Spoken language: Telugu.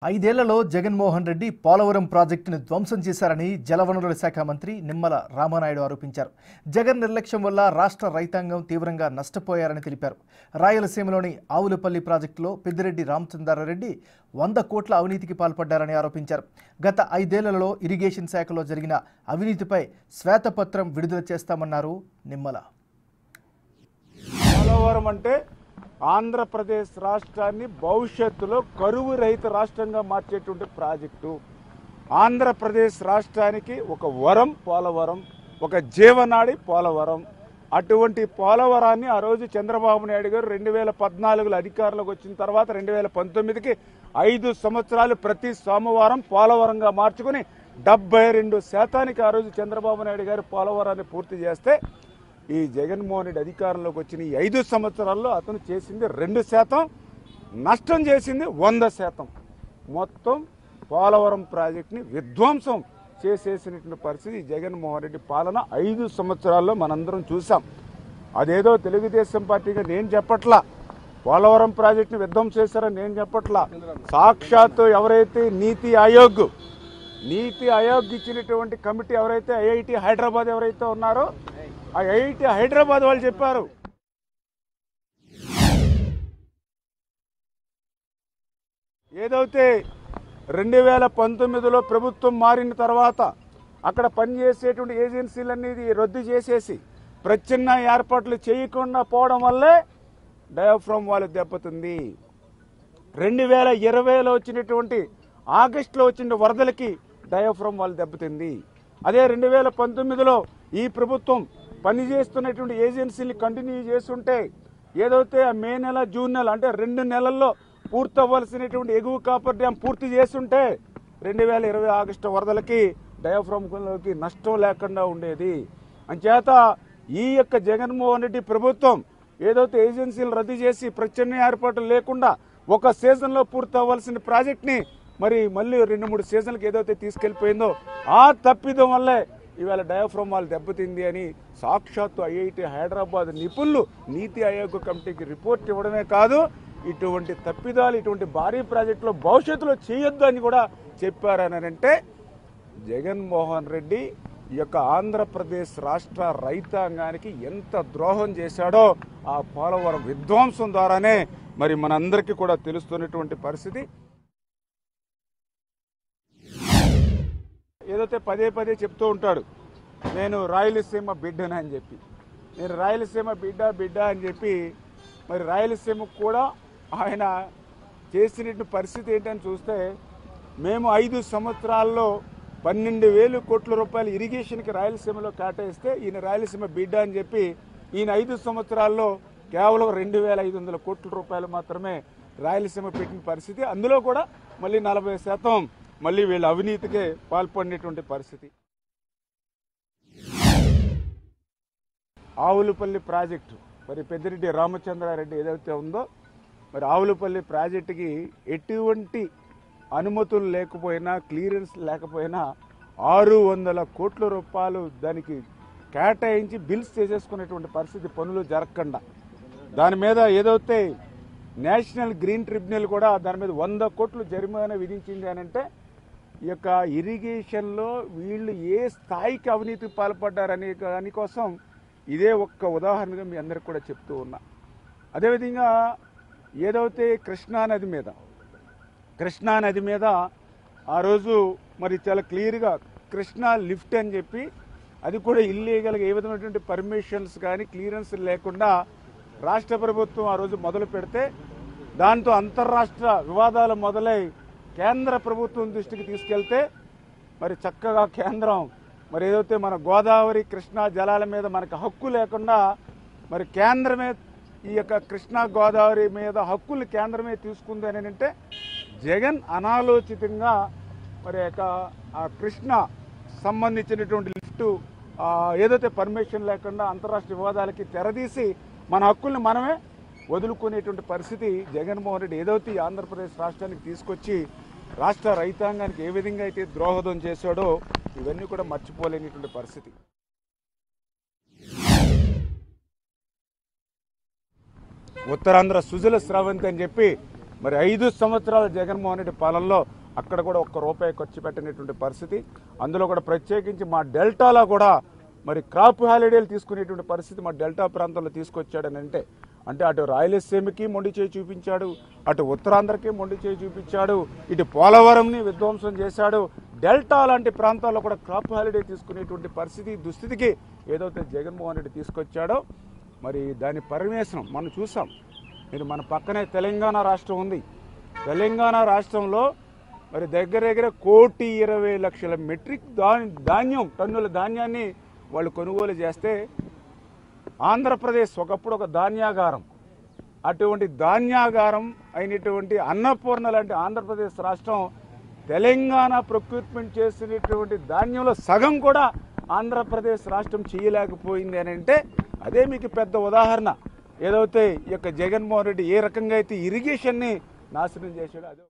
ఐదేళ్లలో జగన్మోహన్ రెడ్డి పోలవరం ప్రాజెక్టును ధ్వంసం చేశారని జలవనరుల శాఖ మంత్రి నిమ్మల రామానాయుడు ఆరోపించారు. జగన్ నిర్లక్ష్యం వల్ల రాష్ట్ర రైతాంగం తీవ్రంగా నష్టపోయారని తెలిపారు. రాయలసీమలోని ఆవులపల్లి ప్రాజెక్టులో పెద్దిరెడ్డి రామచంద్రారెడ్డి 100 కోట్ల అవినీతికి పాల్పడ్డారని ఆరోపించారు. గత 5 ఏళ్లలో ఇరిగేషన్ శాఖలో జరిగిన అవినీతిపై శ్వేతపత్రం విడుదల చేస్తామన్నారు నిమ్మల. పోలవరం అంటే ఆంధ్రప్రదేశ్ రాష్ట్రాన్ని భవిష్యత్తులో కరువు రహిత రాష్ట్రంగా మార్చేటువంటి ప్రాజెక్టు. ఆంధ్రప్రదేశ్ రాష్ట్రానికి ఒక వరం పోలవరం, ఒక జీవనాడి పోలవరం. అటువంటి పోలవరాన్ని ఆ రోజు చంద్రబాబు నాయుడు గారు 2014లో అధికారంలోకి వచ్చిన తర్వాత 2019కి 5 సంవత్సరాలు ప్రతి సోమవారం పోలవరంగా మార్చుకుని 72% ఆ రోజు చంద్రబాబు నాయుడు గారు పోలవరాన్ని పూర్తి చేస్తే ఈ జగన్మోహన్ రెడ్డి అధికారంలోకి వచ్చిన ఈ 5 సంవత్సరాల్లో అతను చేసింది 2%, నష్టం చేసింది 100%. మొత్తం పోలవరం ప్రాజెక్టుని విధ్వంసం చేసేసినటువంటి పరిస్థితి జగన్మోహన్ రెడ్డి పాలన 5 సంవత్సరాల్లో మనందరం చూసాం. అదేదో తెలుగుదేశం పార్టీగా నేను చెప్పట్లా, పోలవరం ప్రాజెక్టుని విధ్వంసం చేశారని నేను చెప్పట్లా. సాక్షాత్తు ఎవరైతే నీతి ఆయోగ్ ఇచ్చినటువంటి కమిటీ ఎవరైతే ఐఐటి హైదరాబాద్ ఎవరైతే ఉన్నారో ఆ ఐఐటి హైదరాబాద్ వాళ్ళు చెప్పారు. ఏదైతే 2019లో ప్రభుత్వం మారిన తర్వాత అక్కడ పనిచేసేటువంటి ఏజెన్సీలన్నీ రద్దు చేసేసి ప్రత్యామ్నాయ ఏర్పాట్లు చేయకుండా పోవడం వల్లే డయాఫ్రామ్ వాళ్ళు దెబ్బతింది. 2020లో వచ్చినటువంటి ఆగస్టులో వచ్చిన వరదలకి డయాఫ్రామ్ వాళ్ళు దెబ్బతింది. అదే 2019లో ఈ ప్రభుత్వం పనిచేస్తున్నటువంటి ఏజెన్సీలు కంటిన్యూ చేస్తుంటే ఏదైతే మే నెల జూన్ నెల అంటే 2 నెలల్లో పూర్తవ్వాల్సినటువంటి ఎగువ కాపర్ డ్యాం పూర్తి చేస్తుంటే 2020 ఆగస్టు వరదలకి డయాఫ్రామ్కి నష్టం లేకుండా ఉండేది. అంచేత ఈ యొక్క జగన్మోహన్ రెడ్డి ప్రభుత్వం ఏదైతే ఏజెన్సీలు రద్దు చేసి ప్రత్యామ్నాయ ఏర్పాట్లు లేకుండా ఒక సీజన్లో పూర్తి అవ్వాల్సిన ప్రాజెక్ట్ని మళ్ళీ 2-3 సీజన్లకు ఏదైతే తీసుకెళ్లిపోయిందో ఆ తప్పిదం వల్లే ఇవాళ డయాఫ్రామ్ వాళ్ళు దెబ్బతింది అని సాక్షాత్తు ఐఐటి హైదరాబాద్ నిపుణులు నీతి ఆయోగ్ కమిటీకి రిపోర్ట్ ఇవ్వడమే కాదు, ఇటువంటి తప్పిదాలు ఇటువంటి భారీ ప్రాజెక్టులో భవిష్యత్తులో చేయొద్దు అని కూడా చెప్పారనంటే జగన్మోహన్ రెడ్డి ఈ యొక్క ఆంధ్రప్రదేశ్ రాష్ట్ర రైతాంగానికి ఎంత ద్రోహం చేశాడో ఆ పోలవరం విధ్వంసం ద్వారానే మనందరికీ కూడా తెలుస్తున్నటువంటి పరిస్థితి. ఏదైతే పదే చెప్తూ ఉంటాడు నేను రాయలసీమ బిడ్డని అని చెప్పి, నేను రాయలసీమ బిడ్డ అని చెప్పి రాయలసీమకు కూడా ఆయన చేసినటువంటి పరిస్థితి ఏంటని చూస్తే మేము 5 సంవత్సరాల్లో 12,000 కోట్ల రూపాయలు ఇరిగేషన్కి రాయలసీమలో కేటాయిస్తే ఈయన రాయలసీమ బిడ్డ అని చెప్పి ఈయన 5 సంవత్సరాల్లో కేవలం 2,500 కోట్ల రూపాయలు మాత్రమే రాయలసీమ పెట్టిన పరిస్థితి. అందులో కూడా మళ్ళీ 40% మళ్ళీ వీళ్ళ అవినీతికే పాల్పడినటువంటి పరిస్థితి. ఆవులపల్లి ప్రాజెక్టు పెద్దిరెడ్డి రామచంద్రారెడ్డి ఏదైతే ఉందో ఆవులపల్లి ప్రాజెక్టుకి ఎటువంటి అనుమతులు లేకపోయినా క్లియరెన్స్ లేకపోయినా 600 కోట్ల రూపాయలు దానికి కేటాయించి బిల్స్ చేసేసుకునేటువంటి పరిస్థితి, పనులు జరగకుండా. దాని మీద ఏదైతే నేషనల్ గ్రీన్ ట్రిబ్యునల్ కూడా దాని మీద 100 కోట్లు జరిమానా విధించింది అని అంటే ఈ యొక్క ఇరిగేషన్లో వీళ్ళు ఏ స్థాయికి అవినీతికి పాల్పడ్డారనే దానికోసం ఇదే ఒక్క ఉదాహరణగా మీ అందరికి కూడా చెప్తూ ఉన్నా. అదేవిధంగా ఏదైతే కృష్ణా నది మీద ఆ రోజు చాలా క్లియర్గా కృష్ణా లిఫ్ట్ అని చెప్పి అది కూడా ఇల్లీగల్గా ఏ విధమైనటువంటి పర్మిషన్స్ కానీ క్లియరెన్స్ లేకుండా రాష్ట్ర ప్రభుత్వం ఆ రోజు మొదలు పెడితే దాంతో అంతర్రాష్ట్ర వివాదాలు మొదలై కేంద్ర ప్రభుత్వం దృష్టికి తీసుకెళ్తే చక్కగా కేంద్రం ఏదైతే మన గోదావరి కృష్ణా జలాల మీద మనకు హక్కు లేకుండా కేంద్రమే ఈ యొక్క కృష్ణా గోదావరి మీద హక్కులు కేంద్రమే తీసుకుంది అని అంటే జగన్ అనాలోచితంగా ఆ కృష్ణ సంబంధించినటువంటి లిఫ్ట్ ఏదైతే పర్మిషన్ లేకుండా అంతర్రాష్ట్ర వివాదాలకి తెరదీసి మన హక్కుల్ని మనమే వదులుకునేటువంటి పరిస్థితి జగన్మోహన్ రెడ్డి ఏదైతే ఆంధ్రప్రదేశ్ రాష్ట్రానికి తీసుకొచ్చి రాష్ట్ర రైతాంగానికి ఏ విధంగా అయితే ద్రోహదం చేశాడో ఇవన్నీ కూడా మర్చిపోలేనిటువంటి పరిస్థితి. ఉత్తరాంధ్ర సుజల స్రవంతి అని చెప్పి మరి 5 సంవత్సరాల జగన్మోహన్ రెడ్డి పాలనలో అక్కడ కూడా ఒక్క రూపాయి ఖర్చు పెట్టినటువంటి పరిస్థితి. అందులో కూడా ప్రత్యేకించి మా డెల్టాలో కూడా మరి క్రాప్ హాలిడేలు తీసుకునేటువంటి పరిస్థితి మా డెల్టా ప్రాంతంలో తీసుకొచ్చాడని అంటే అటు రాయలసీమకి మొండి చేయి చూపించాడు, అటు ఉత్తరాంధ్రకి మొండి చేయి చూపించాడు, ఇటు పోలవరంని విధ్వంసం చేశాడు. డెల్టా లాంటి ప్రాంతాల్లో కూడా క్రాప్ హాలిడే తీసుకునేటువంటి పరిస్థితి దుస్థితికి ఏదైతే జగన్మోహన్ రెడ్డి తీసుకొచ్చాడో మరి దాని పరివేశనం మనం చూసాం. మీరు మన పక్కనే తెలంగాణ రాష్ట్రం ఉంది. తెలంగాణ రాష్ట్రంలో మరి దగ్గర 1,20,00,000 మెట్రిక్ ధాన్యం టన్నుల ధాన్యాన్ని వాళ్ళు కొనుగోలు చేస్తే ఆంధ్రప్రదేశ్ ఒకప్పుడు ఒక ధాన్యాగారం, అటువంటి ధాన్యాగారం అయినటువంటి అన్నపూర్ణ లాంటి ఆంధ్రప్రదేశ్ రాష్ట్రం తెలంగాణ ప్రొక్యూర్మెంట్ చేసినటువంటి ధాన్యంలో సగం కూడా ఆంధ్రప్రదేశ్ రాష్ట్రం చేయలేకపోయింది అని అంటే అదే మీకు పెద్ద ఉదాహరణ. ఏదైతే ఈ యొక్క జగన్మోహన్ రెడ్డి ఏ రకంగా అయితే ఇరిగేషన్ని నాశనం చేశాడో అదే